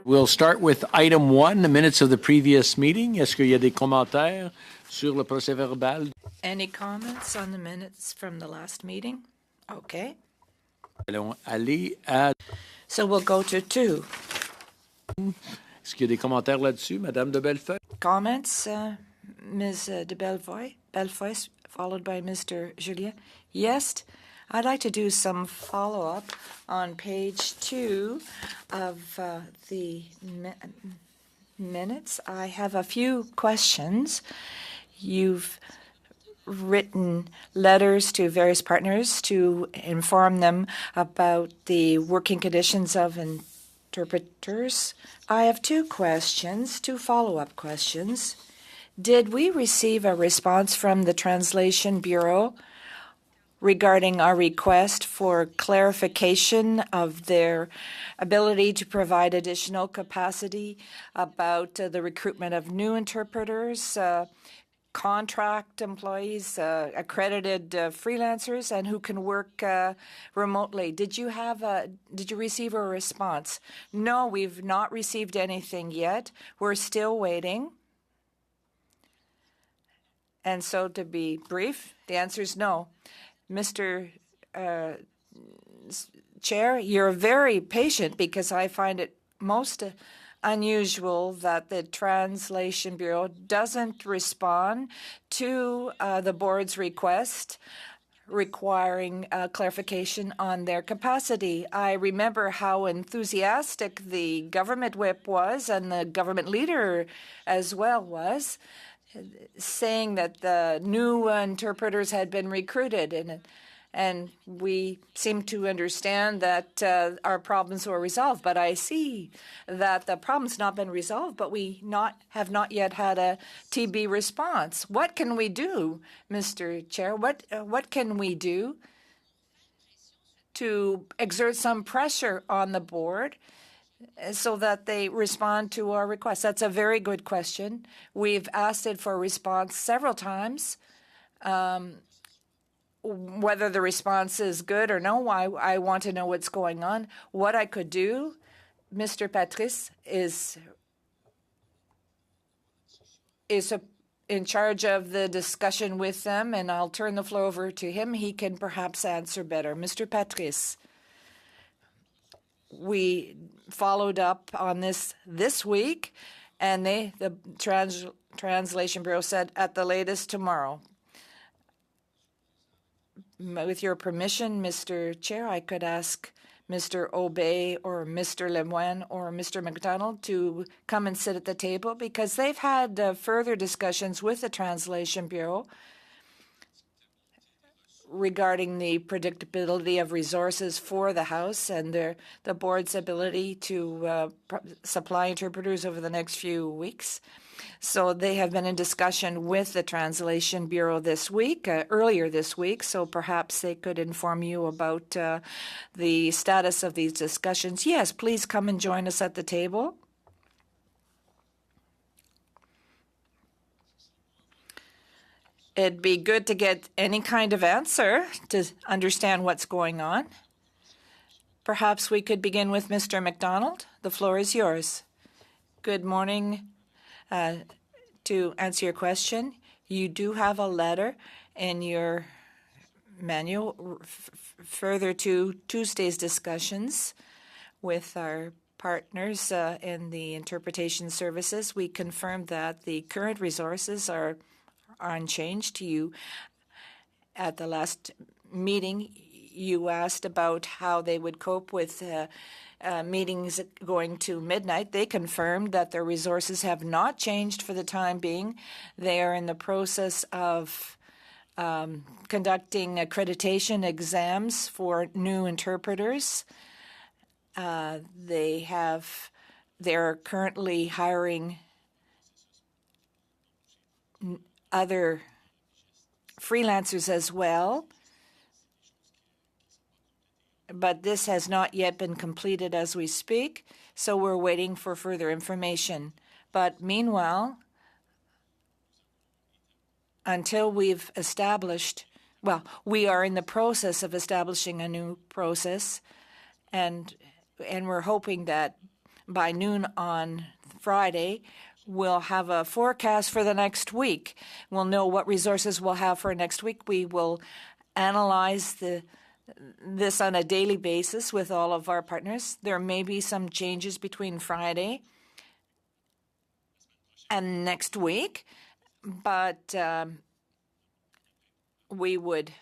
We'll start with item 1, the minutes of the previous meeting. Est-ce qu'il y a des commentaires sur le procès verbal? Any comments on the minutes from the last meeting? Okay. Allons aller à... So we'll go to 2. Est-ce qu'il y a des commentaires là-dessus, Madame de Bellefeuille? Comments, Ms. de Bellefoy, followed by Mr. Julien. Yes, I'd like to do some follow-up on page 2 of the minutes. I have a few questions. You've written letters to various partners to inform them about the working conditions of interpreters. I have 2 questions, 2 follow-up questions. Did we receive a response from the Translation Bureau regarding our request for clarification of their ability to provide additional capacity about the recruitment of new interpreters, contract employees, accredited freelancers, and who can work remotely? Did you receive a response? No, we've not received anything yet. We're still waiting. And so, to be brief, the answer is no. Mr. Chair, you're very patient because I find it most unusual that the Translation Bureau doesn't respond to the board's request requiring clarification on their capacity. I remember how enthusiastic the government whip was, and the government leader as well was, saying that the new interpreters had been recruited, and we seem to understand that our problems were resolved. But I see that the problem's not been resolved, but we have not yet had a TB response. What can we do, Mr. Chair? What can we do to exert some pressure on the board so that they respond to our request? That's a very good question. We've asked it for a response several times. Whether the response is good or no, I want to know what's going on. What I could do, Mr. Patrice is in charge of the discussion with them, and I'll turn the floor over to him. He can perhaps answer better. Mr. Patrice, we followed up on this week, and the Translation Bureau said at the latest tomorrow. With your permission, Mr. Chair, I could ask Mr. Obey or Mr. Lemoine or Mr. McDonald to come and sit at the table, because they've had further discussions with the Translation Bureau regarding the predictability of resources for the House and the board's ability to supply interpreters over the next few weeks. So they have been in discussion with the Translation Bureau this week, earlier this week, so perhaps they could inform you about the status of these discussions. Yes, please come and join us at the table. It'd be good to get any kind of answer to understand what's going on. Perhaps we could begin with Mr. McDonald. The floor is yours. Good morning. To answer your question, you do have a letter in your manual further to Tuesday's discussions with our partners in the interpretation services. We confirmed that the current resources are unchanged to you. At the last meeting, you asked about how they would cope with meetings going to midnight. They confirmed that their resources have not changed for the time being. They are in the process of conducting accreditation exams for new interpreters. They're currently hiring other freelancers as well, but this has not yet been completed as we speak, so we're waiting for further information. But meanwhile, until we've established, well, we are in the process of establishing a new process, and we're hoping that by noon on Friday, we'll have a forecast for the next week. We'll know what resources we'll have for next week. We will analyze this on a daily basis with all of our partners. There may be some changes between Friday and next week, but we'd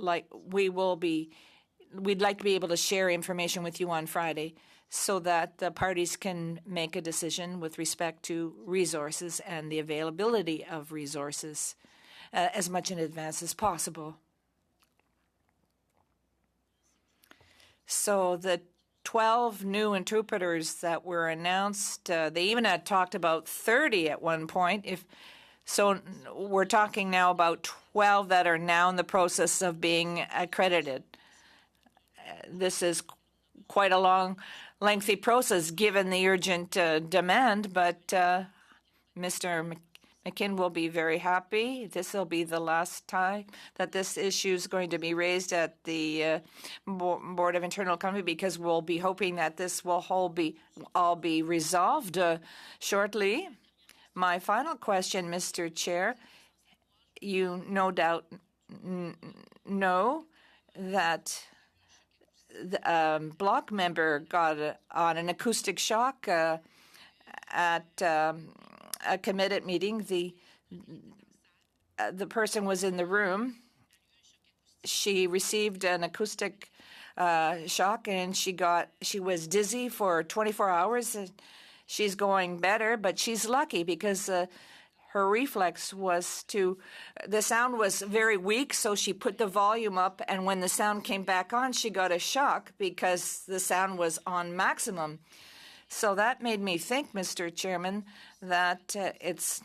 like to be able to share information with you on Friday so that the parties can make a decision with respect to resources and the availability of resources as much in advance as possible. So the 12 new interpreters that were announced, they even had talked about 30 at one point. So we're talking now about 12 that are now in the process of being accredited. This is quite a long, lengthy process given the urgent demand, but Mr. McKim will be very happy. This will be the last time that this issue is going to be raised at the Board of Internal Economy, because we'll be hoping that this will all be resolved shortly. My final question, Mr. Chair, you no doubt know that the block member got on an acoustic shock at a committed meeting. The person was in the room. She received an acoustic shock, and she was dizzy for 24 hours. She's going better, but she's lucky because her reflex was the sound was very weak, so she put the volume up, and when the sound came back on, she got a shock because the sound was on maximum. So that made me think, Mr. Chairman, that it's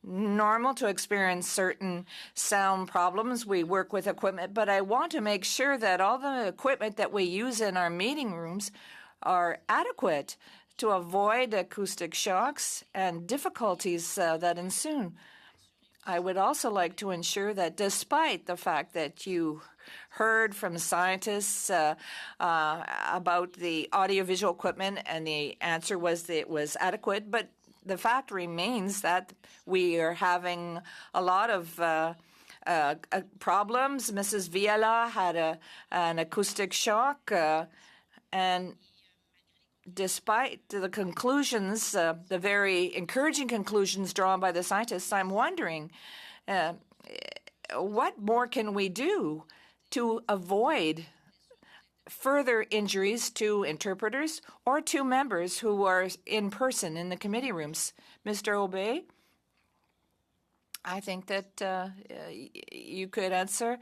normal to experience certain sound problems. We work with equipment, but I want to make sure that all the equipment that we use in our meeting rooms are adequate to avoid acoustic shocks and difficulties that ensue. I would also like to ensure that despite the fact that you heard from scientists about the audiovisual equipment and the answer was that it was adequate, but the fact remains that we are having a lot of problems. Mrs. Viala had an acoustic shock, and despite the conclusions, the very encouraging conclusions drawn by the scientists, I'm wondering what more can we do to avoid further injuries to interpreters or to members who are in person in the committee rooms. Mr. Obey, I think that you could answer.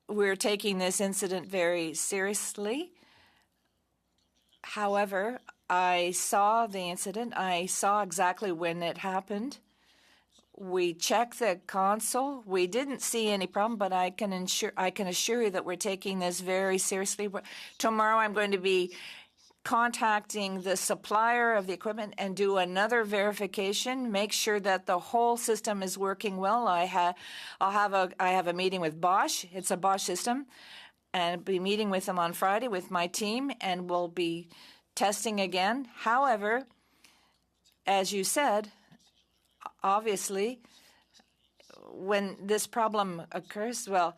We're taking this incident very seriously. However, I saw the incident. I saw exactly when it happened. We checked the console. We didn't see any problem, but I can assure you that we're taking this very seriously. Tomorrow, I'm going to be contacting the supplier of the equipment and do another verification. Make sure that the whole system is working well. I have a meeting with Bosch. It's a Bosch system, and I'll be meeting with them on Friday with my team, and we'll be testing again. However, as you said, obviously, when this problem occurs, well,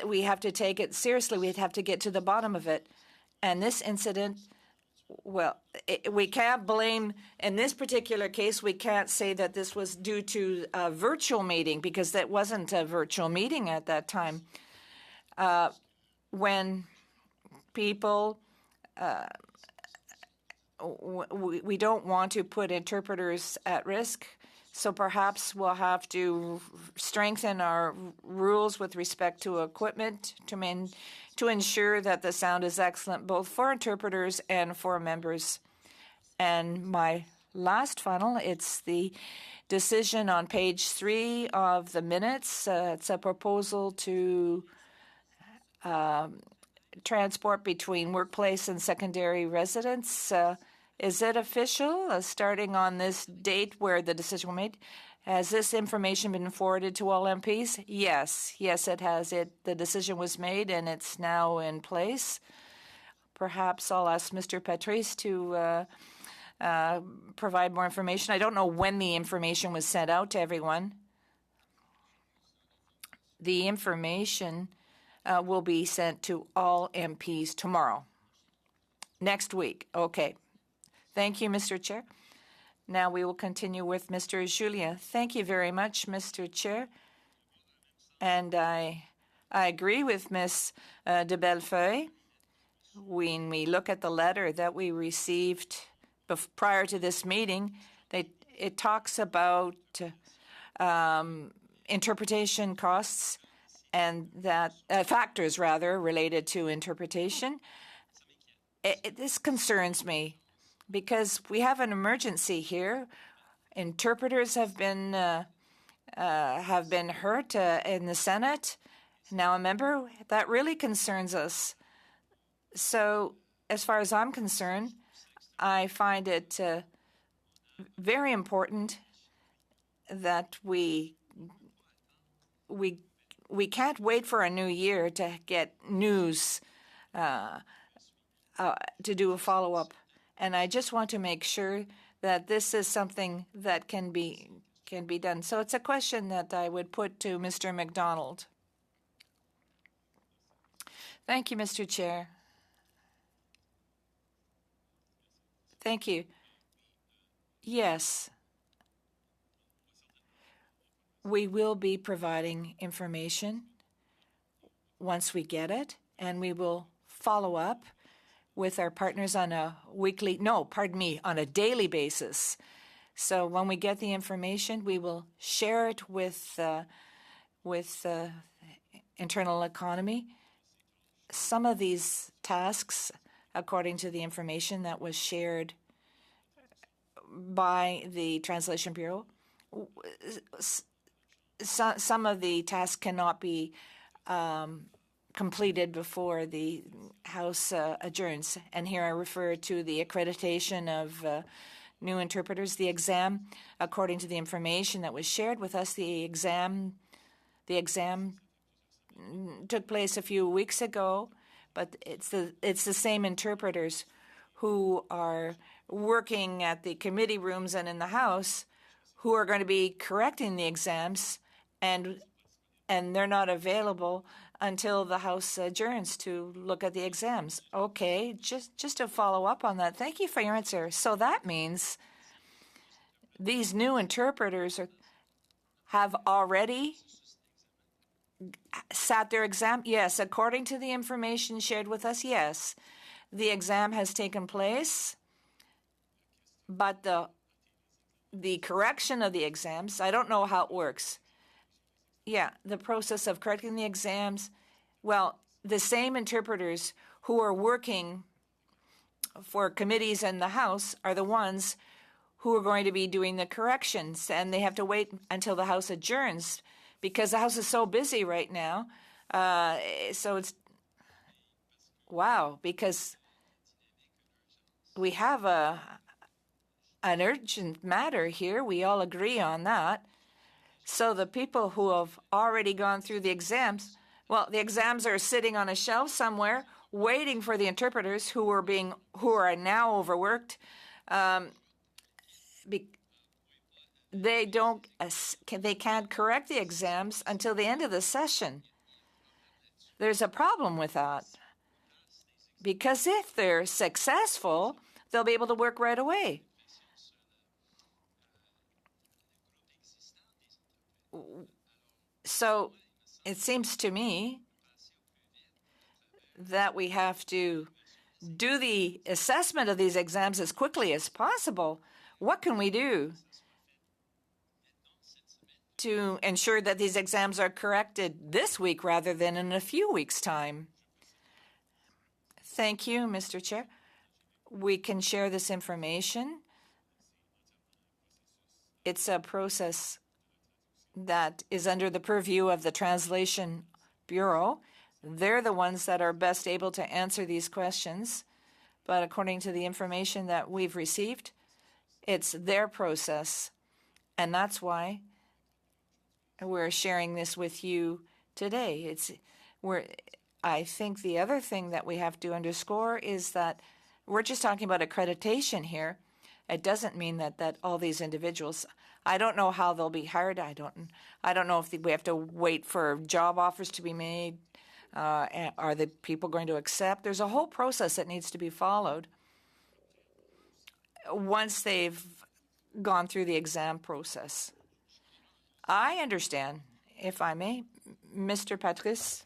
we have to take it seriously. We have to get to the bottom of it. And this incident, well, we can't blame, in this particular case, we can't say that this was due to a virtual meeting, because that wasn't a virtual meeting at that time. When people, we don't want to put interpreters at risk, so perhaps we'll have to strengthen our rules with respect to equipment to ensure that the sound is excellent both for interpreters and for members. And my last final, it's the decision on page 3 of the minutes. It's a proposal to transport between workplace and secondary residence. Is it official, starting on this date where the decision was made? Has this information been forwarded to all MPs? Yes, it has. The decision was made, and it's now in place. Perhaps I'll ask Mr. Patrice to provide more information. I don't know when the information was sent out to everyone. The information will be sent to all MPs tomorrow. Next week. Okay. Thank you, Mr. Chair. Now we will continue with Mr. Julien. Thank you very much, Mr. Chair. And I agree with Ms. de Bellefeuille. When we look at the letter that we received prior to this meeting, it talks about interpretation costs and that factors, rather, related to interpretation. This concerns me because we have an emergency here. Interpreters have been hurt in the Senate. Now, a member, that really concerns us. So, as far as I'm concerned, I find it very important that we can't wait for a new year to get news to do a follow-up. And I just want to make sure that this is something that can be done. So it's a question that I would put to Mr. MacDonald. Thank you, Mr. Chair. Thank you. Yes. We will be providing information once we get it, and we will follow up with our partners on a on a daily basis. So when we get the information, we will share it with internal economy. Some of these tasks, according to the information that was shared by the Translation Bureau, some of the tasks cannot be completed before the House adjourns. And here I refer to the accreditation of new interpreters. The exam, according to the information that was shared with us, the exam took place a few weeks ago, but it's the same interpreters who are working at the committee rooms and in the House who are going to be correcting the exams, and they're not available until the House adjourns to look at the exams. Okay, just to follow up on that, thank you for your answer. So that means these new interpreters have already sat their exam? Yes, according to the information shared with us, yes. The exam has taken place, but the correction of the exams, I don't know how it works. Yeah, the process of correcting the exams, well, the same interpreters who are working for committees in the House are the ones who are going to be doing the corrections, and they have to wait until the House adjourns because the House is so busy right now. So it's, wow, because we have an urgent matter here. We all agree on that. So the people who have already gone through the exams, well, the exams are sitting on a shelf somewhere waiting for the interpreters who are now overworked. They can't correct the exams until the end of the session. There's a problem with that. Because if they're successful, they'll be able to work right away. So it seems to me that we have to do the assessment of these exams as quickly as possible. What can we do to ensure that these exams are corrected this week rather than in a few weeks' time? Thank you, Mr. Chair. We can share this information. It's a process that is under the purview of the Translation Bureau. They're the ones that are best able to answer these questions. But according to the information that we've received, it's their process. And that's why we're sharing this with you today. I think the other thing that we have to underscore is that we're just talking about accreditation here. It doesn't mean that all these individuals, I don't know how they'll be hired. I don't know if we have to wait for job offers to be made. Are the people going to accept? There's a whole process that needs to be followed once they've gone through the exam process. I understand, if I may, Mr. Patrice.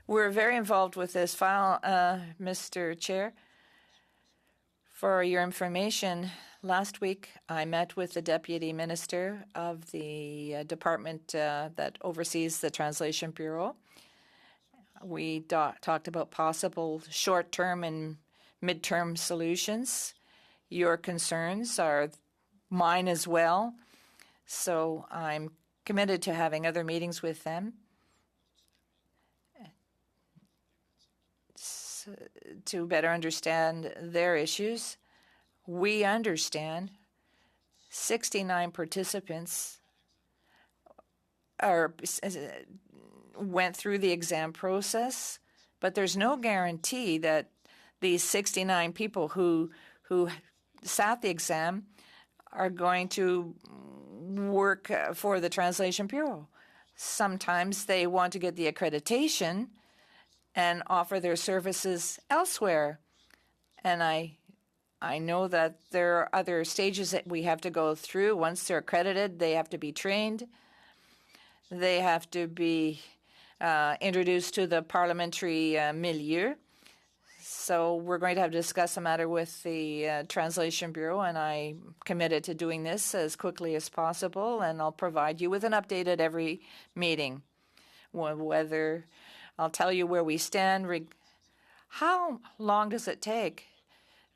We're very involved with this file, Mr. Chair. For your information, last week I met with the Deputy Minister of the department that oversees the Translation Bureau. We talked about possible short-term and mid-term solutions. Your concerns are mine as well, so I'm committed to having other meetings with them to better understand their issues. We understand 69 participants went through the exam process, but there's no guarantee that these 69 people who sat the exam are going to work for the Translation Bureau. Sometimes they want to get the accreditation and offer their services elsewhere. And I know that there are other stages that we have to go through. Once they're accredited, they have to be trained. They have to be introduced to the parliamentary milieu. So we're going to have to discuss the matter with the Translation Bureau, and I'm committed to doing this as quickly as possible, and I'll provide you with an update at every meeting. Whether I'll tell you where we stand. How long does it take?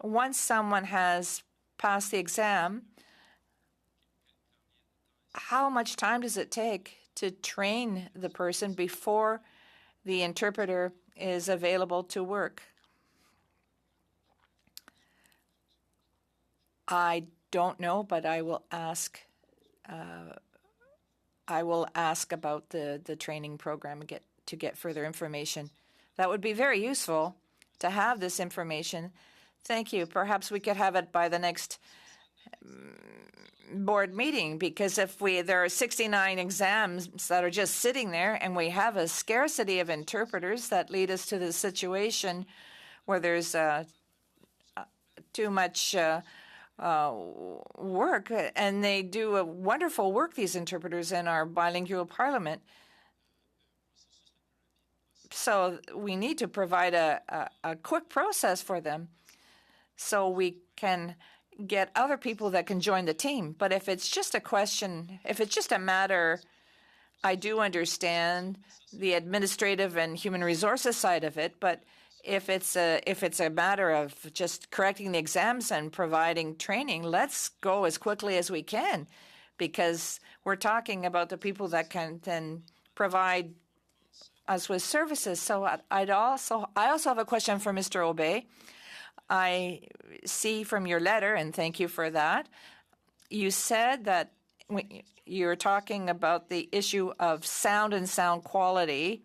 Once someone has passed the exam, how much time does it take to train the person before the interpreter is available to work? I don't know, but I will ask. I will ask about the training program and to get further information. That would be very useful to have this information. Thank you. Perhaps we could have it by the next board meeting, because if there are 69 exams that are just sitting there and we have a scarcity of interpreters that lead us to the situation where there's too much work, and they do a wonderful work, these interpreters, in our bilingual parliament. So we need to provide a quick process for them so we can get other people that can join the team. But if it's just a question, if it's just a matter, I do understand the administrative and human resources side of it, but if it's a matter of just correcting the exams and providing training, let's go as quickly as we can, because we're talking about the people that can then provide us with services. So I also have a question for Mr. Aubé. I see from your letter, and thank you for that, you said that you're talking about the issue of sound and sound quality.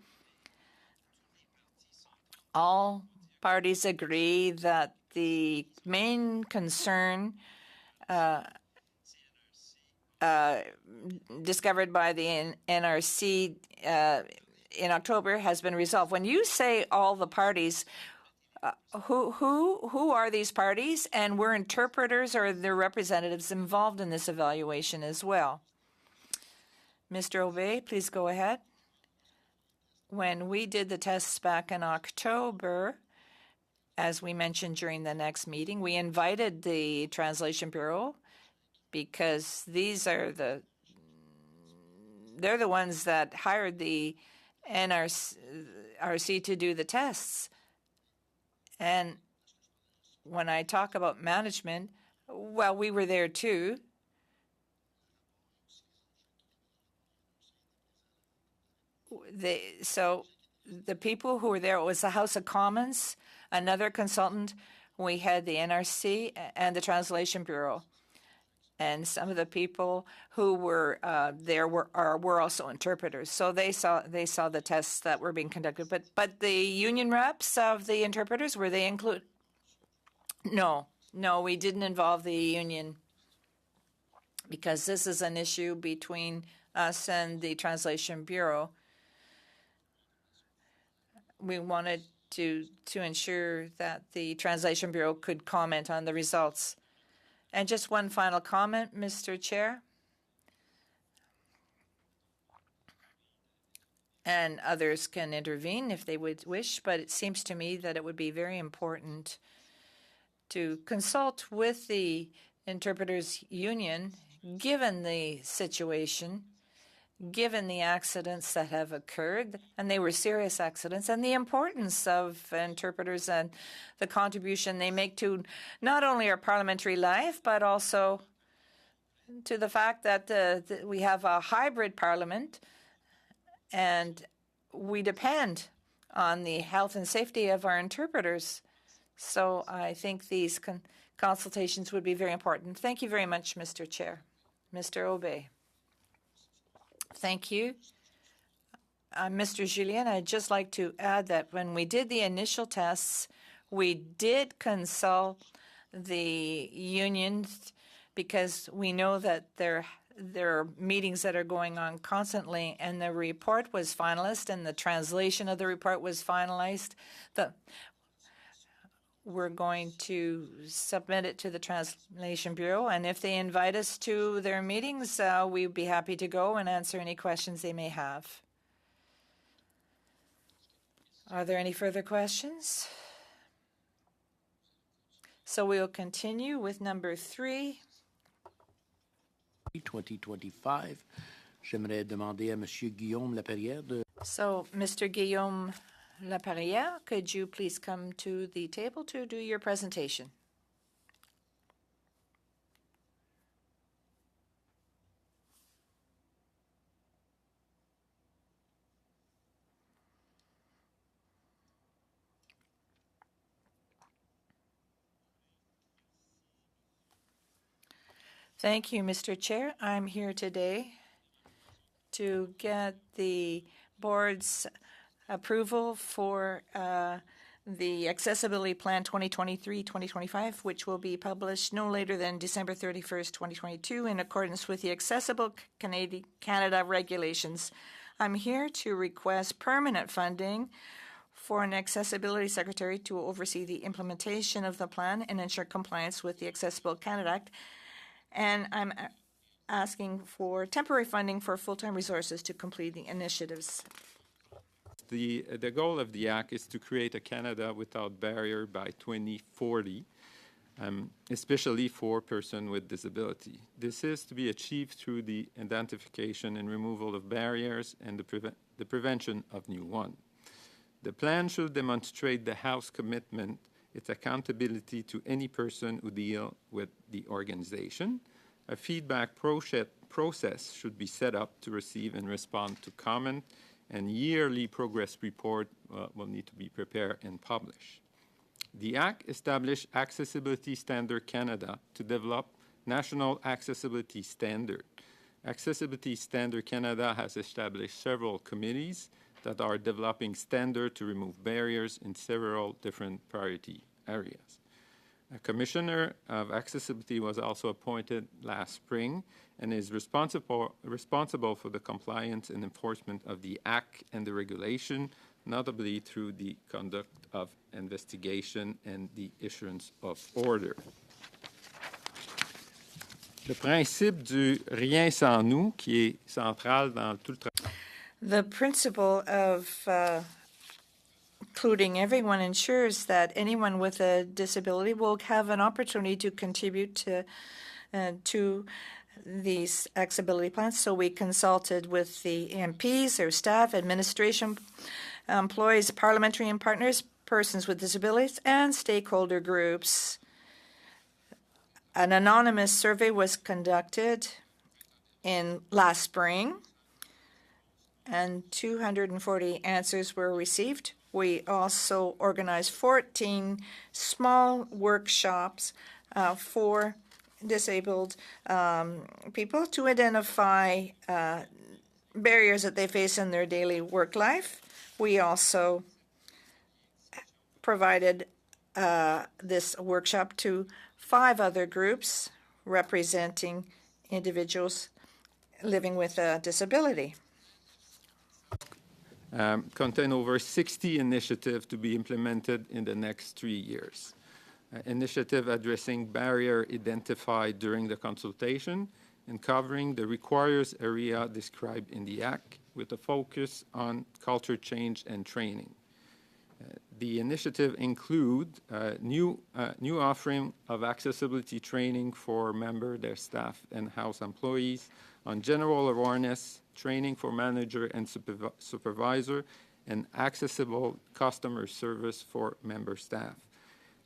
All parties agree that the main concern discovered by the NRC in October has been resolved. When you say all the parties, who are these parties, and were interpreters or their representatives involved in this evaluation as well? Mr. Aubé, please go ahead. When we did the tests back in October, as we mentioned during the next meeting, we invited the Translation Bureau because they're the ones that hired the NRC to do the tests. And when I talk about management, well, we were there too. So the people who were there, it was the House of Commons, another consultant, we had the NRC and the Translation Bureau. and some of the people who were there were also interpreters. So they saw the tests that were being conducted. But the union reps of the interpreters, were they included? No, we didn't involve the union because this is an issue between us and the Translation Bureau. We wanted to ensure that the Translation Bureau could comment on the results. And just one final comment, Mr. Chair. And others can intervene if they would wish, but it seems to me that it would be very important to consult with the Interpreters Union, given the situation, given the accidents that have occurred, and they were serious accidents, and the importance of interpreters and the contribution they make to not only our parliamentary life, but also to the fact that we have a hybrid parliament, and we depend on the health and safety of our interpreters. So I think these consultations would be very important. Thank you very much, Mr. Chair. Mr. Obey. Thank you. Mr. Julien, I'd just like to add that when we did the initial tests, we did consult the unions because we know that there are meetings that are going on constantly, and the report was finalized and the translation of the report was finalized. We're going to submit it to the Translation Bureau, and if they invite us to their meetings, we'd be happy to go and answer any questions they may have. Are there any further questions? So we'll continue with number 3. 2025. J'aimerais demander à Monsieur Guillaume Laperrière de... So, Mr. Guillaume Laperrière, could you please come to the table to do your presentation? Thank you, Mr. Chair. I'm here today to get the board's approval for the Accessibility Plan 2023-2025, which will be published no later than December 31st, 2022, in accordance with the Accessible Canada regulations. I'm here to request permanent funding for an accessibility secretary to oversee the implementation of the plan and ensure compliance with the Accessible Canada Act. And I'm asking for temporary funding for full-time resources to complete the initiatives. The goal of the Act is to create a Canada without barrier by 2040, especially for persons with disability. This is to be achieved through the identification and removal of barriers and the prevention of new ones. The plan should demonstrate the House commitment, its accountability to any person who deals with the organization. A feedback process should be set up to receive and respond to comment, and yearly progress report will need to be prepared and published. The Act established Accessibility Standard Canada to develop national accessibility standard. Accessibility Standard Canada has established several committees that are developing standards to remove barriers in several different priority areas. A commissioner of accessibility was also appointed last spring and is responsible for the compliance and enforcement of the Act and the regulation, notably through the conduct of investigation and the issuance of order. Le principe du rien sans nous, qui est central dans tout le travail. The principle of including everyone ensures that anyone with a disability will have an opportunity to contribute to these accessibility plans. So we consulted with the MPs, their staff, administration, employees, parliamentary and partners, persons with disabilities, and stakeholder groups. An anonymous survey was conducted in last spring, and 240 answers were received. We also organized 14 small workshops for disabled people to identify barriers that they face in their daily work life. We also provided this workshop to 5 other groups representing individuals living with a disability. Contain over 60 initiatives to be implemented in the next 3 years. Initiative addressing barrier identified during the consultation and covering the requires area described in the Act with a focus on culture change and training. The initiative include new offering of accessibility training for member, their staff, and house employees on general awareness, training for manager and supervisor, and accessible customer service for member staff.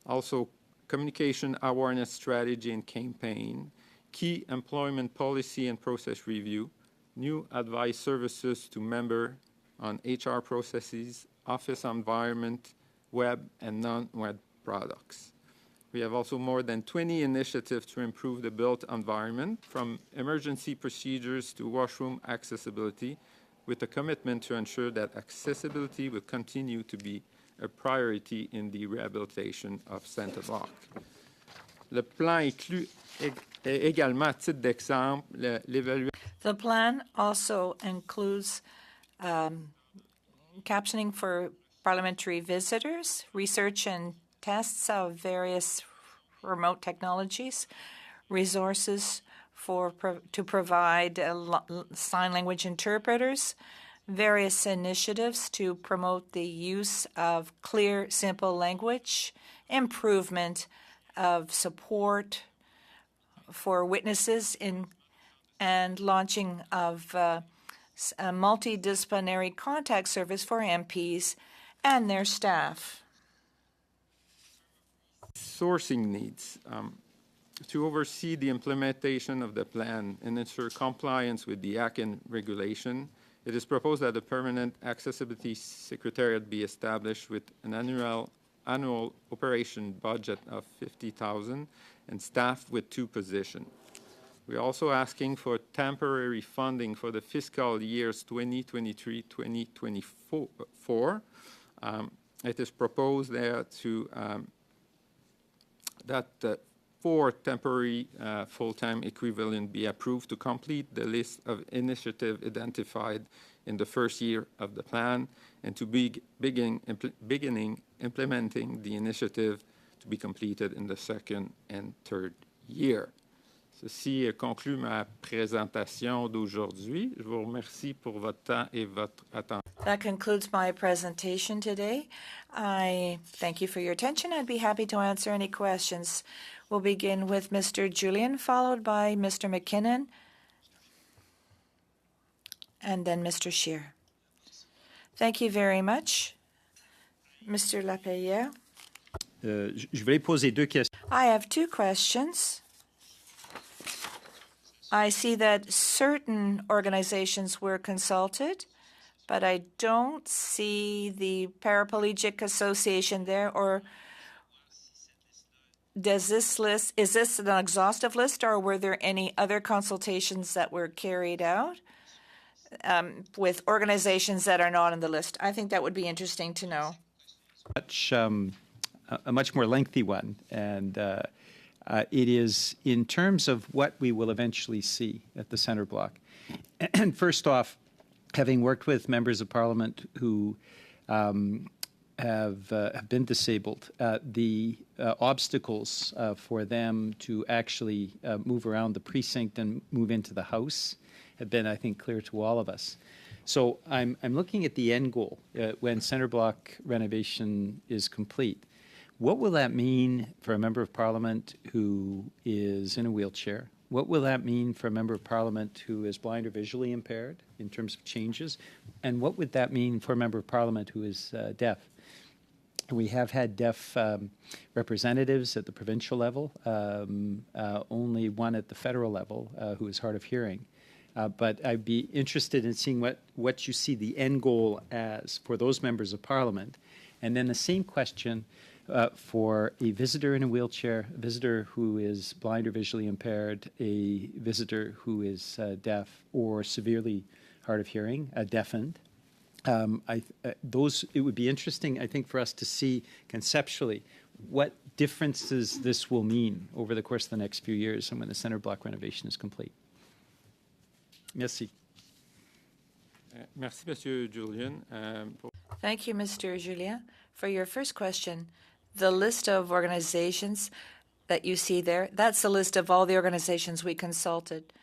Also, communication awareness strategy and campaign, key employment policy and process review, new advice services to member on HR processes, office environment, web and non-web products. We have also more than 20 initiatives to improve the built environment, from emergency procedures to washroom accessibility, with a commitment to ensure that accessibility will continue to be a priority in the rehabilitation of Center Block. Le plan inclut également, à titre d'exemple, l'évaluation. The plan also includes captioning for parliamentary visitors, research and tests of various remote technologies, resources to provide sign language interpreters, various initiatives to promote the use of clear, simple language, improvement of support for witnesses and launching of a multidisciplinary contact service for MPs and their staff. Sourcing needs. To oversee the implementation of the plan and ensure compliance with the Act and regulation, it is proposed that a permanent accessibility secretariat be established with an annual operation budget of $50,000 and staff with 2 positions. We're also asking for temporary funding for the fiscal years 2023-2024. It is proposed there to that 4 temporary full-time equivalent be approved to complete the list of initiatives identified in the first year of the plan and to beginning implementing the initiative to be completed in the 2nd and 3rd year. Ceci conclut ma présentation d'aujourd'hui. Je vous remercie pour votre temps et votre attention. That concludes my presentation today. I thank you for your attention. I'd be happy to answer any questions. We'll begin with Mr. Julian, followed by Mr. McKinnon, and then Mr. Scheer. Thank you very much. Mr. Lapierre. Je vais poser 2 questions. I have 2 questions. I see that certain organizations were consulted, but I don't see the Paraplegic Association there. Or is this an exhaustive list, or were there any other consultations that were carried out with organizations that are not on the list? I think that would be interesting to know. A much more lengthy one, and it is in terms of what we will eventually see at the Centre Block. And first off, having worked with members of Parliament who have been disabled, the obstacles for them to actually move around the precinct and move into the House have been, I think, clear to all of us. So I'm looking at the end goal when Centre Block renovation is complete. What will that mean for a member of Parliament who is in a wheelchair? What will that mean for a member of Parliament who is blind or visually impaired in terms of changes? And what would that mean for a member of Parliament who is deaf? We have had deaf representatives at the provincial level, only one at the federal level who is hard of hearing. But I'd be interested in seeing what you see the end goal as for those members of Parliament. And then the same question for a visitor in a wheelchair, a visitor who is blind or visually impaired, a visitor who is deaf or severely hard of hearing, deafened. It would be interesting, I think, for us to see conceptually what differences this will mean over the course of the next few years and when the center block renovation is complete. Merci. Merci, Monsieur Julian. Thank you, Mr. Julien. For your first question, the list of organizations that you see there, that's the list of all the organizations we consulted.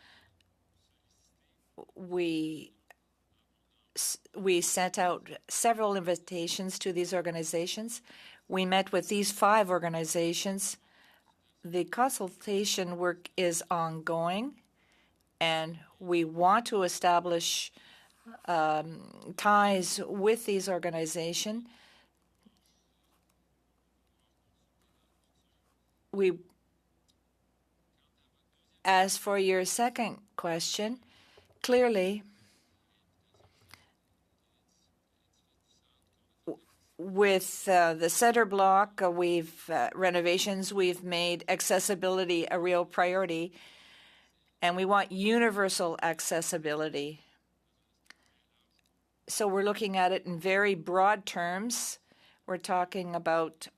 We sent out several invitations to these organizations. We met with these 5 organizations. The consultation work is ongoing, and we want to establish ties with these organizations. As for your second question, clearly, with the center block, renovations, we've made accessibility a real priority, and we want universal accessibility. So we're looking at it in very broad terms. We're talking about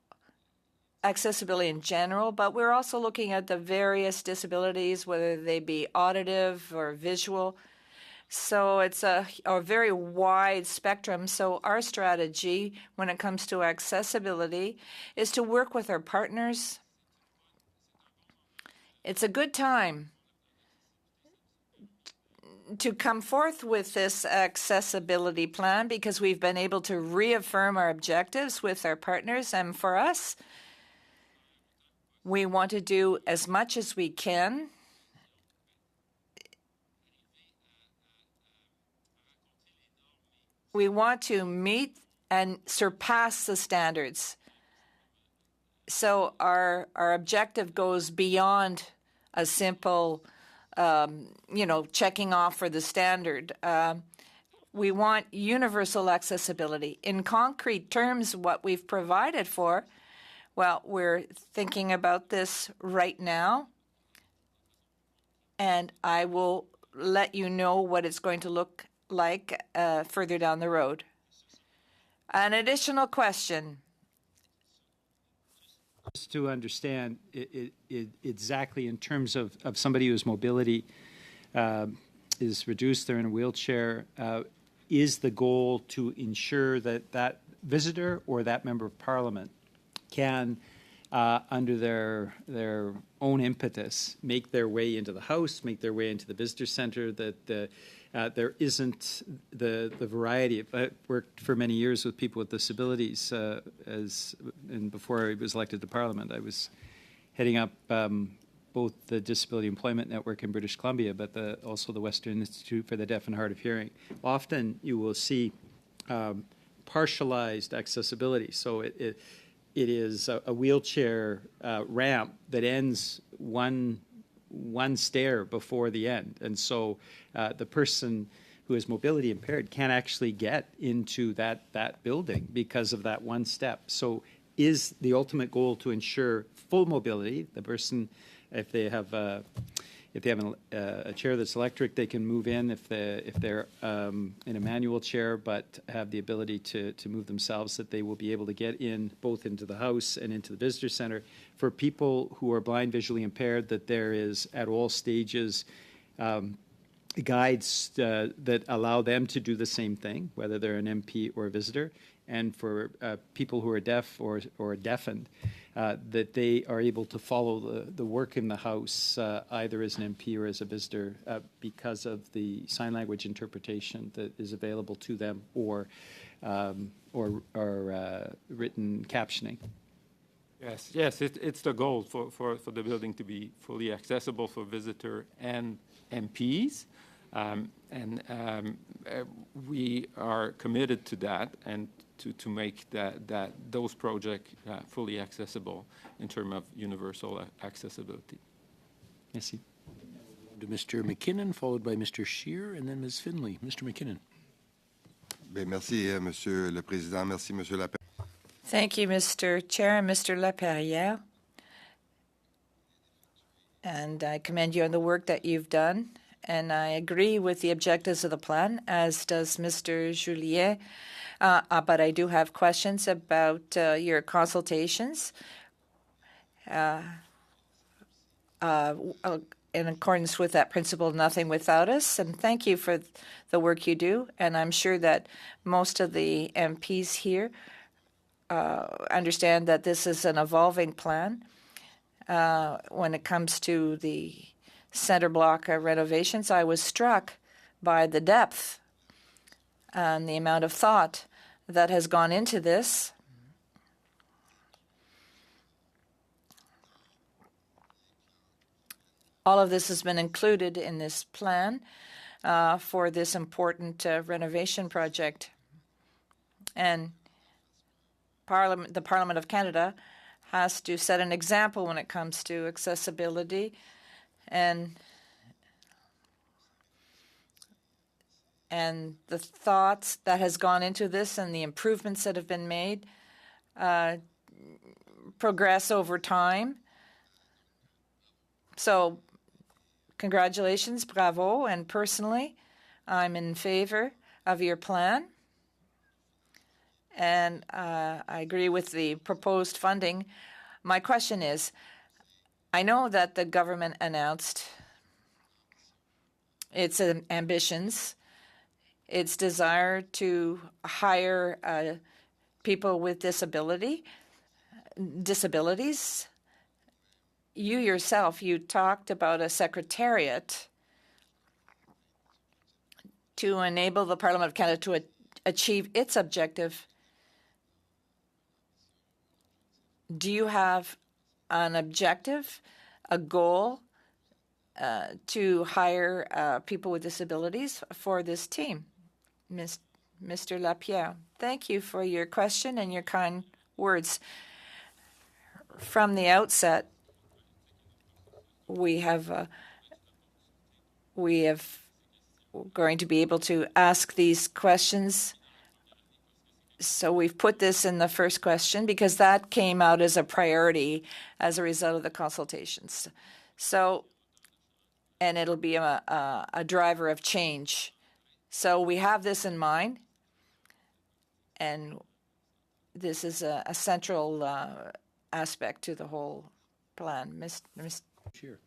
accessibility in general, but we're also looking at the various disabilities, whether they be auditive or visual. So it's a very wide spectrum. So our strategy when it comes to accessibility is to work with our partners. It's a good time to come forth with this accessibility plan because we've been able to reaffirm our objectives with our partners. And for us, we want to do as much as we can. We want to meet and surpass the standards. So our objective goes beyond a simple, checking off for the standard. We want universal accessibility. In concrete terms, what we've provided for, well, we're thinking about this right now, and I will let you know what it's going to look like further down the road. An additional question. Just to understand it exactly in terms of somebody whose mobility is reduced, they're in a wheelchair, is the goal to ensure that that visitor or that member of parliament can, under their own impetus, make their way into the House, make their way into the visitor centre, that there isn't the variety. I worked for many years with people with disabilities, and before I was elected to Parliament, I was heading up both the Disability Employment Network in British Columbia, but also the Western Institute for the Deaf and Hard of Hearing. Often you will see partialized accessibility. So it is a wheelchair ramp that ends one stair before the end. And so the person who is mobility impaired can't actually get into that building because of that one step. So is the ultimate goal to ensure full mobility? The person, if they have a chair that's electric, they can move in. If they're in a manual chair but have the ability to move themselves, that they will be able to get in both into the House and into the visitor center. For people who are blind, visually impaired, that there is at all stages guides that allow them to do the same thing, whether they're an MP or a visitor. And for people who are deaf or deafened, that they are able to follow the work in the House either as an MP or as a visitor because of the sign language interpretation that is available to them or written captioning. Yes, it's the goal for the building to be fully accessible for visitor and MPs. We are committed to that and to make those projects fully accessible in terms of universal accessibility. Merci. To Mr. McKinnon, followed by Mr. Scheer, and then Ms. Finley. Mr. McKinnon. Bien, merci, Monsieur le Président. Merci, Monsieur Thank you, Mr. Chair and Mr. Laperrière. And I commend you on the work that you've done. And I agree with the objectives of the plan, as does Mr. Julien. But I do have questions about your consultations. In accordance with that principle, nothing without us. And thank you for the work you do. And I'm sure that most of the MPs here understand that this is an evolving plan when it comes to the center block renovations. I was struck by the depth and the amount of thought that has gone into this. All of this has been included in this plan for this important renovation project. And the Parliament of Canada has to set an example when it comes to accessibility and the thoughts that has gone into this and the improvements that have been made progress over time. So congratulations, bravo, and personally, I'm in favor of your plan. And I agree with the proposed funding. My question is, I know that the government announced its ambitions, its desire to hire people with disabilities. You yourself, you talked about a secretariat to enable the Parliament of Canada to achieve its objective. Do you have an objective, a goal to hire people with disabilities for this team? Mr. Lapierre, thank you for your question and your kind words. From the outset, we have going to be able to ask these questions. So we've put this in the first question because that came out as a priority as a result of the consultations. So, and it'll be a driver of change. So we have this in mind, and this is a central aspect to the whole plan. Sure.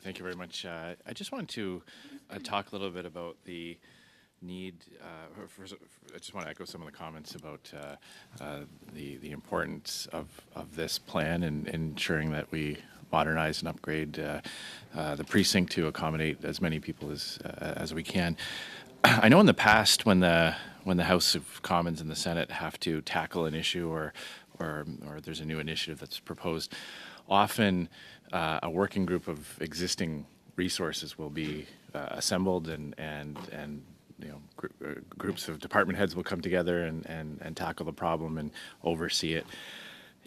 Thank you very much. I just wanted to talk a little bit about the need. I just want to echo some of the comments about the importance of this plan and ensuring that we modernize and upgrade the precinct to accommodate as many people as we can. I know in the past when the House of Commons and the Senate have to tackle an issue or there's a new initiative that's proposed, often a working group of existing resources will be assembled and groups of department heads will come together and tackle the problem and oversee it.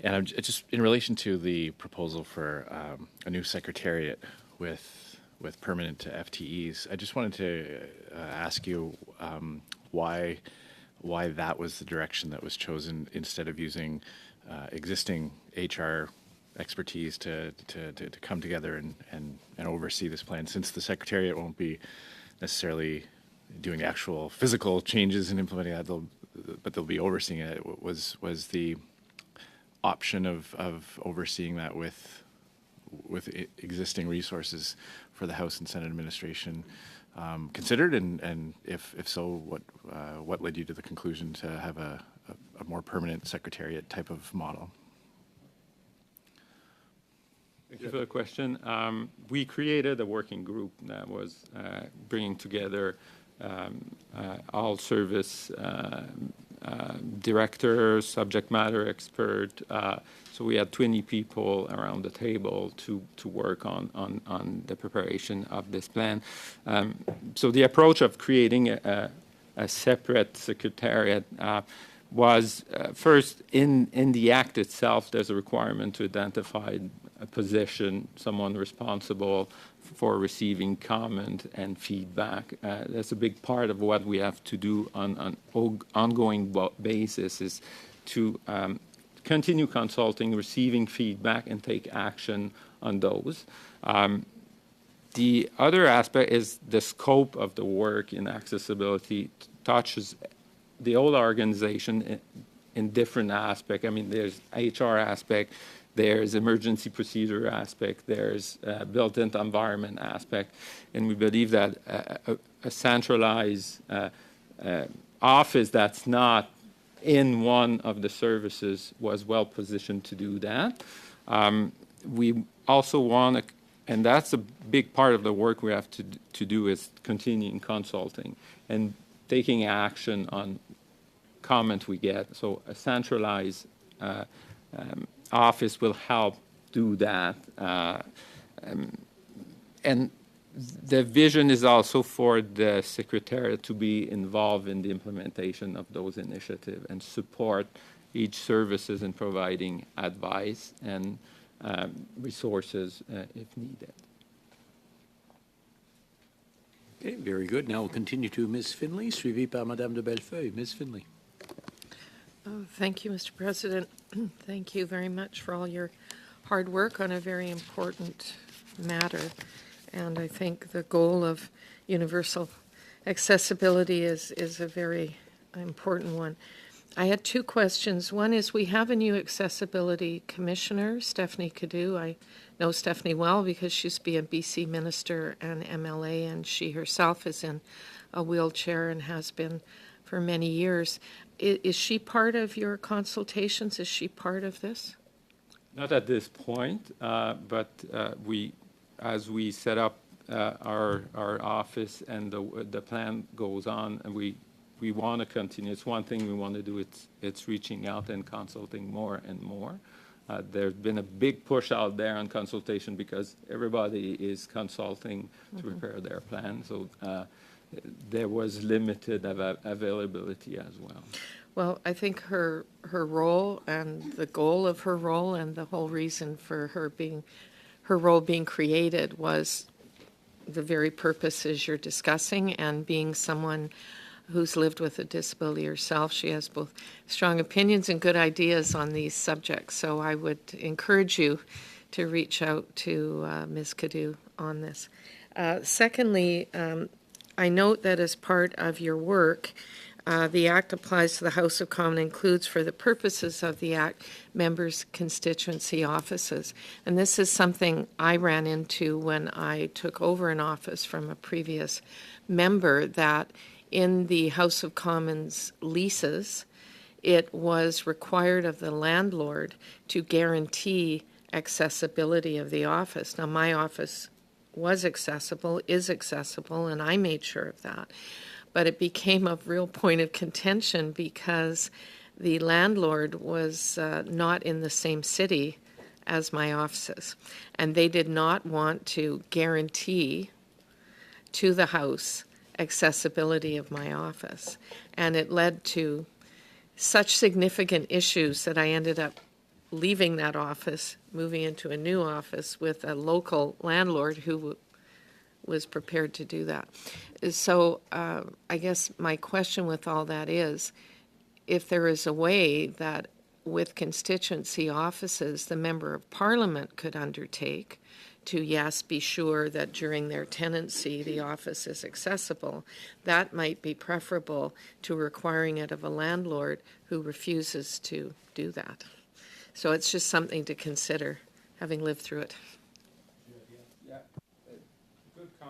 And I'm just in relation to the proposal for a new secretariat with permanent FTEs, I just wanted to ask you why that was the direction that was chosen instead of using existing HR expertise to come together and oversee this plan, since the secretariat won't be necessarily doing actual physical changes and implementing that, but they'll be overseeing it. Was the option of overseeing that with existing resources for the House and Senate administration considered, and if so, what led you to the conclusion to have a more permanent secretariat type of model? Thank you for the question. We created a working group that was bringing together all service directors, subject matter expert. So we had 20 people around the table to work on the preparation of this plan. So the approach of creating a separate secretariat was first in the act itself. There's a requirement to identify a position, someone responsible for receiving comment and feedback. That's a big part of what we have to do on an ongoing basis, is to continue consulting, receiving feedback, and take action on those. The other aspect is the scope of the work in accessibility touches the whole organization in different aspects. I mean, there's HR aspect, there's emergency procedure aspect, there's built-in environment aspect, and we believe that a centralized office that's not in one of the services was well positioned to do that. We also want to, and that's a big part of the work we have to do, is continuing consulting and taking action on comment we get. So a centralized office will help do that. And the vision is also for the Secretariat to be involved in the implementation of those initiatives and support each services in providing advice and resources if needed. Okay, very good. Now we'll continue to Ms. Finley, suivie par Madame de Bellefeuille. Ms. Finley. Thank you, Mr. President. Thank you very much for all your hard work on a very important matter. And I think the goal of universal accessibility is a very important one. I had two questions. One is, we have a new accessibility commissioner, Stephanie Cadieux. I know Stephanie well because she used to be a BC minister and MLA, and she herself is in a wheelchair and has been for many years. Is she part of your consultations? Is she part of this? Not at this point, but as we set up our office and the plan goes on, and we want to continue. It's one thing we want to do. It's reaching out and consulting more and more. There's been a big push out there on consultation because everybody is consulting to prepare their plan. So there was limited availability as well. Well, I think her role and the goal of her role and the whole reason for her role being created was the very purposes you're discussing, and being someone who's lived with a disability herself, she has both strong opinions and good ideas on these subjects. So I would encourage you to reach out to Ms. Cadieux on this. Secondly, I note that as part of your work, the Act applies to the House of Commons, includes for the purposes of the Act members' constituency offices. And this is something I ran into when I took over an office from a previous member, that in the House of Commons leases, it was required of the landlord to guarantee accessibility of the office. Now, my office was accessible, is accessible, and I made sure of that. But it became a real point of contention because the landlord was not in the same city as my offices. And they did not want to guarantee to the house accessibility of my office. And it led to such significant issues that I ended up leaving that office, moving into a new office with a local landlord who was prepared to do that. So I guess my question with all that is, if there is a way that with constituency offices the Member of Parliament could undertake to, yes, be sure that during their tenancy the office is accessible, that might be preferable to requiring it of a landlord who refuses to do that. So it's just something to consider, having lived through it.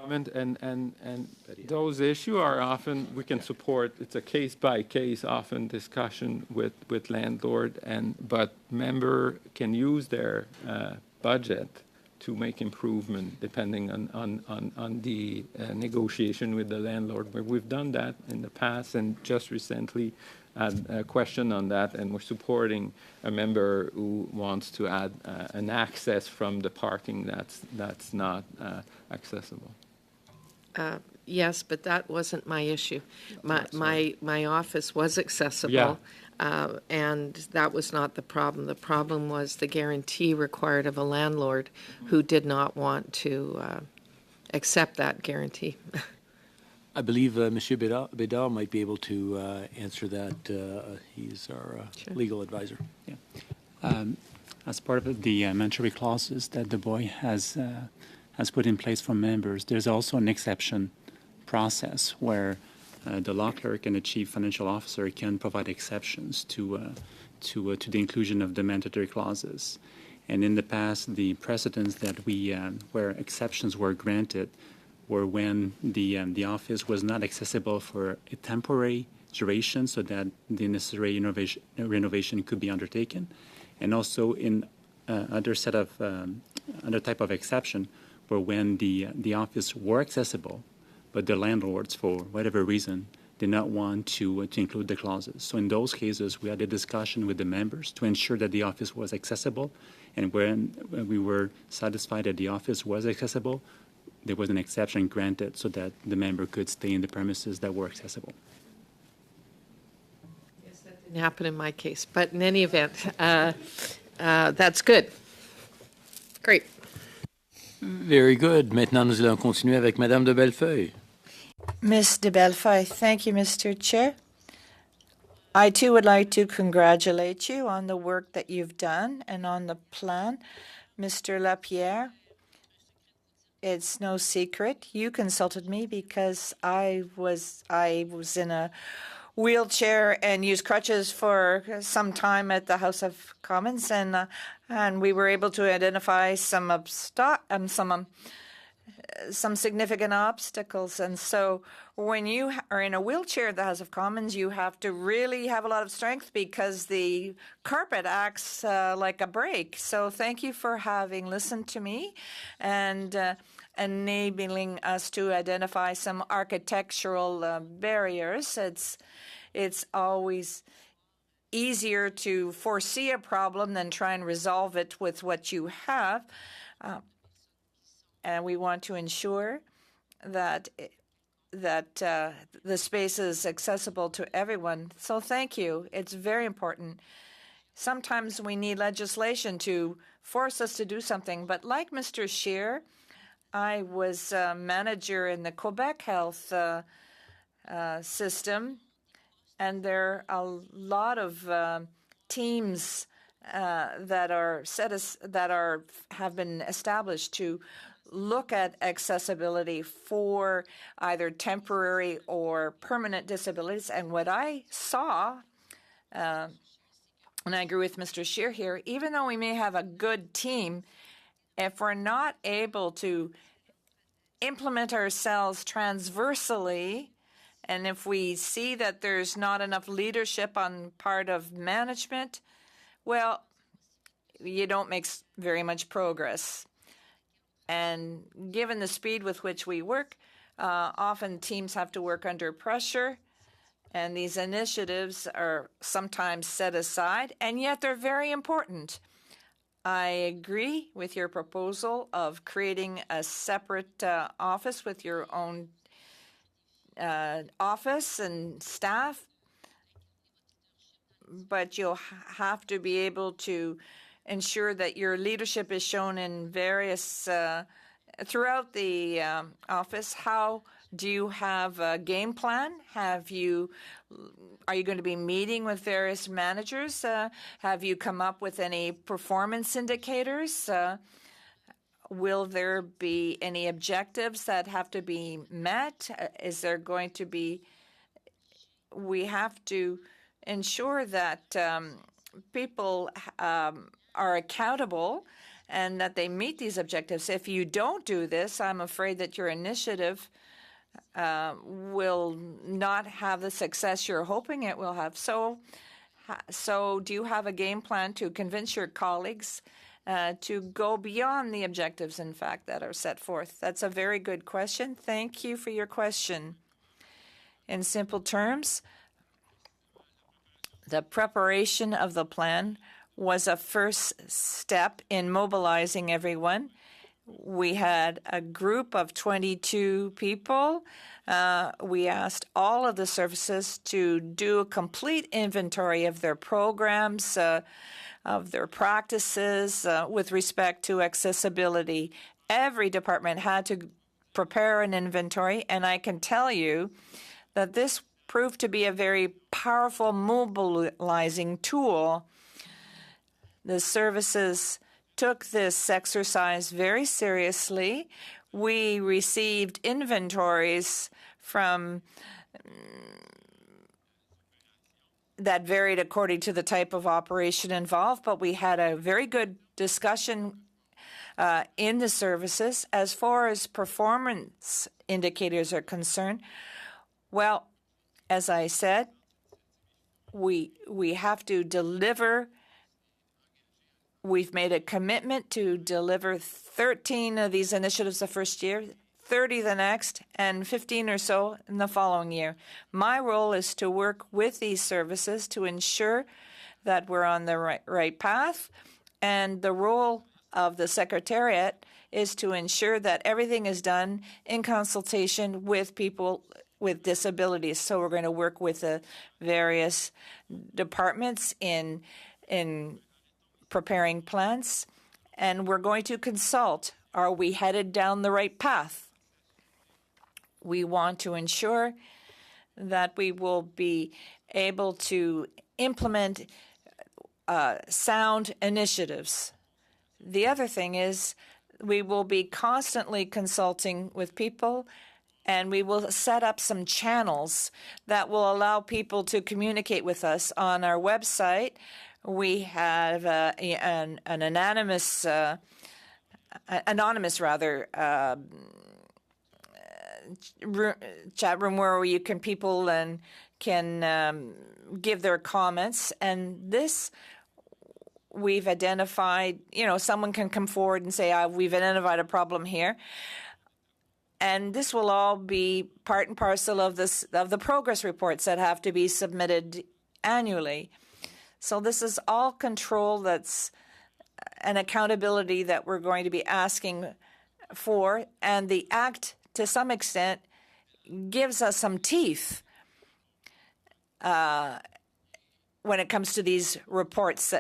Comment, and those issues are often, we can support, it's a case-by-case often discussion with landlord, but member can use their budget to make improvement depending on the negotiation with the landlord. But we've done that in the past, and just recently had a question on that, and we're supporting a member who wants to add an access from the parking that's not accessible. Yes, but that wasn't my issue. My office was accessible, and that was not the problem. The problem was the guarantee required of a landlord who did not want to accept that guarantee. I believe Monsieur Bédard might be able to answer that. He's our legal advisor. Yeah. As part of the mandatory clauses that the boy has put in place for members, there's also an exception process where the law clerk and the chief financial officer can provide exceptions to the inclusion of the mandatory clauses. And in the past, the precedents that where exceptions were granted were when the office was not accessible for a temporary duration, so that the necessary renovation could be undertaken, and also in other type of exception were when the office were accessible, but the landlords, for whatever reason, did not want to include the clauses. So in those cases, we had a discussion with the members to ensure that the office was accessible, and when we were satisfied that the office was accessible, there was an exception granted so that the member could stay in the premises that were accessible. Yes, that didn't happen in my case, but in any event, that's good. Great. Very good. Maintenant, nous allons continuer avec Madame de Bellefeuille. Ms. de Bellefeuille, thank you, Mr. Chair. I too would like to congratulate you on the work that you've done and on the plan. Mr. Lapierre, it's no secret. You consulted me because I was in a wheelchair and used crutches for some time at the House of Commons, and we were able to identify some significant obstacles. And so when you are in a wheelchair at the House of Commons, you have to really have a lot of strength because the carpet acts like a brake. So thank you for having listened to me and enabling us to identify some architectural barriers. It's always easier to foresee a problem than try and resolve it with what you have. And we want to ensure that the space is accessible to everyone. So thank you. It's very important. Sometimes we need legislation to force us to do something. But like Mr. Scheer, I was a manager in the Quebec Health system, and there are a lot of teams that have been established to look at accessibility for either temporary or permanent disabilities. And what I saw, and I agree with Mr. Scheer here, even though we may have a good team, if we're not able to implement ourselves transversally, and if we see that there's not enough leadership on part of management, well, you don't make very much progress. And given the speed with which we work, often teams have to work under pressure, and these initiatives are sometimes set aside, and yet they're very important. I agree with your proposal of creating a separate office with your own office and staff, but you'll have to be able to ensure that your leadership is shown in various throughout the office. How do you have a game plan? Are you going to be meeting with various managers? Have you come up with any performance indicators? Will there be any objectives that have to be met? Is there going to be? We have to ensure that people are accountable and that they meet these objectives. If you don't do this, I'm afraid that your initiative will not have the success you're hoping it will have. So do you have a game plan to convince your colleagues to go beyond the objectives, in fact, that are set forth? That's a very good question. Thank you for your question. In simple terms, the preparation of the plan was a first step in mobilizing everyone. We had a group of 22 people. We asked all of the services to do a complete inventory of their programs, of their practices with respect to accessibility. Every department had to prepare an inventory, and I can tell you that this proved to be a very powerful mobilizing tool The services took this exercise very seriously. We received inventories from that varied according to the type of operation involved, but we had a very good discussion in the services. As far as performance indicators are concerned, well, as I said, we have to deliver. We've made a commitment to deliver 13 of these initiatives the first year, 30 the next, and 15 or so in the following year. My role is to work with these services to ensure that we're on the right path, and the role of the Secretariat is to ensure that everything is done in consultation with people with disabilities. So we're going to work with the various departments in preparing plans, and we're going to consult. Are we headed down the right path? We want to ensure that we will be able to implement sound initiatives. The other thing is we will be constantly consulting with people, and we will set up some channels that will allow people to communicate with us on our website. We have an anonymous chat room where people can give their comments, and this we've identified. Someone can come forward and say, "We've identified a problem here." And this will all be part and parcel of the progress reports that have to be submitted annually. So this is all control that's an accountability that we're going to be asking for. And the Act, to some extent, gives us some teeth when it comes to these reports.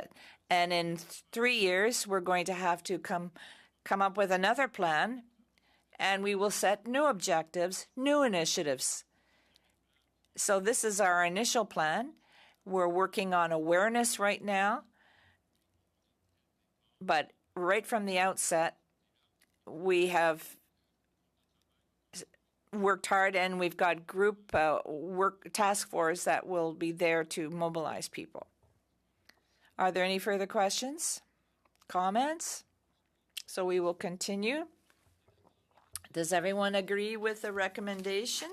And in 3 years, we're going to have to come up with another plan, and we will set new objectives, new initiatives. So this is our initial plan. We're working on awareness right now, but right from the outset, we have worked hard, and we've got group work task force that will be there to mobilize people. Are there any further questions, comments? So we will continue. Does everyone agree with the recommendation?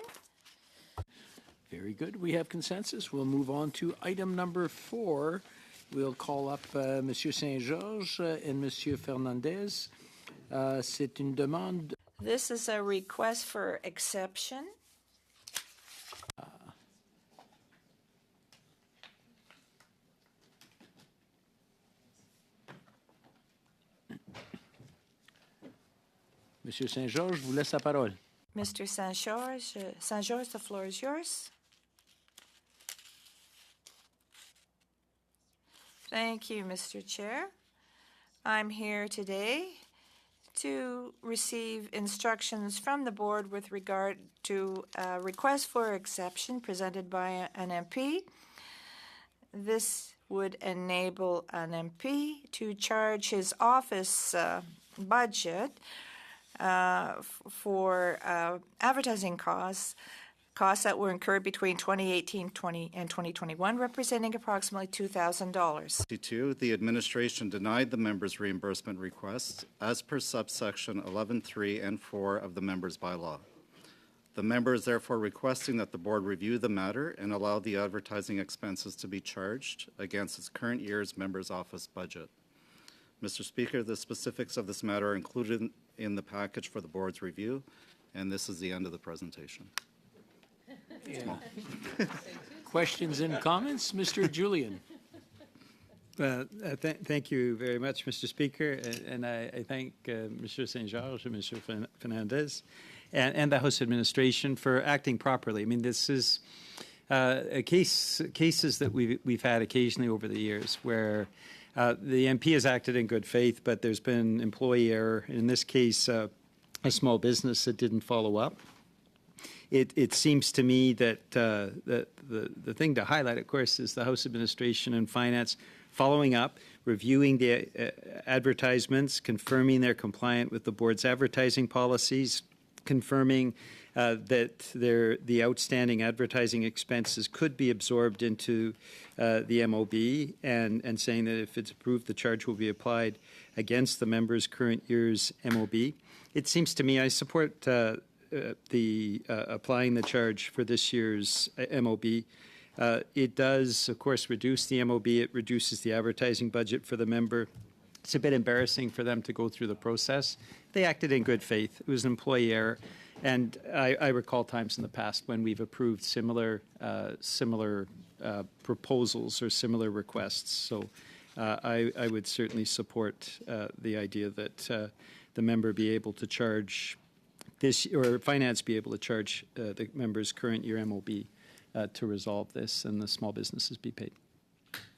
Very good. We have consensus. We'll move on to item number 4. We'll call up Monsieur Saint-Georges and Monsieur Fernandez. C'est une demande. This is a request for exception. Monsieur Saint-Georges, je vous laisse la parole. Mr. Saint-Georges, the floor is yours. Thank you, Mr. Chair. I'm here today to receive instructions from the board with regard to a request for exception presented by an MP. This would enable an MP to charge his office budget for advertising costs that were incurred between 2018 and 2021, representing approximately $2,000. The administration denied the member's reimbursement request as per subsection 11.3 and 4 of the member's bylaw. The member is therefore requesting that the board review the matter and allow the advertising expenses to be charged against its current year's member's office budget. Mr. Speaker, the specifics of this matter are included in the package for the board's review, and this is the end of the presentation. Questions and comments? Mr. Julian. Thank you very much, Mr. Speaker, and I thank Mr. Saint-Georges and Mr. Fernandez and the House administration for acting properly. I mean, this is cases that we've had occasionally over the years where the MP has acted in good faith, but there's been employee error. In this case, a small business that didn't follow up. It seems to me that the thing to highlight, of course, is the House administration and finance following up, reviewing the advertisements, confirming they're compliant with the board's advertising policies, confirming that the outstanding advertising expenses could be absorbed into the MOB, and saying that if it's approved, the charge will be applied against the member's current year's MOB. It seems to me I support applying the charge for this year's MOB. It does, of course, reduce the MOB. It reduces the advertising budget for the member. It's a bit embarrassing for them to go through the process. They acted in good faith. It was an employee error. And I recall times in the past when we've approved similar proposals or similar requests. So I would certainly support the idea that the member be able to charge this, or finance be able to charge the member's current year MOB to resolve this, and the small businesses be paid.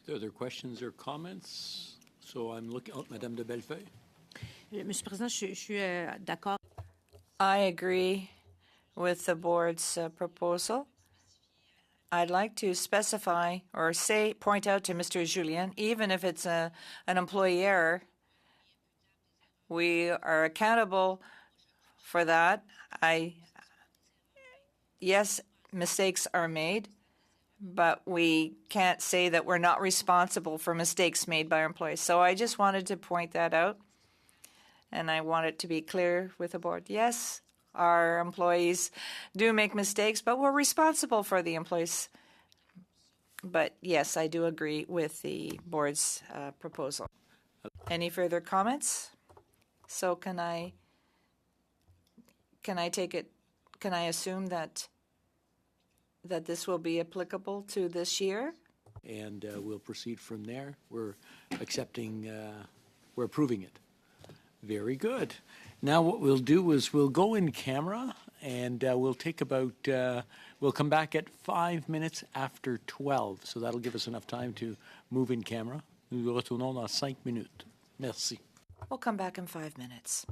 Are there questions or comments? So I'm looking, Madame de Bellefeuille. Monsieur le Président, je suis d'accord. I agree with the board's proposal. I'd like to specify or point out to Mr. Julien, even if it's an employee error, we are accountable for that. Yes, mistakes are made, but we can't say that we're not responsible for mistakes made by our employees. So I just wanted to point that out, and I want it to be clear with the board. Yes, our employees do make mistakes, but we're responsible for the employees. But yes, I do agree with the board's proposal. Any further comments? So can I take it? Can I assume that this will be applicable to this year? And we'll proceed from there. We're accepting, we're approving it. Very good. Now what we'll do is we'll go in camera, and we'll take about, we'll come back at 5 minutes after 12. So that'll give us enough time to move in camera. Nous retournons dans 5 minutes. Merci. We'll come back in 5 minutes.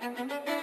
Thank you.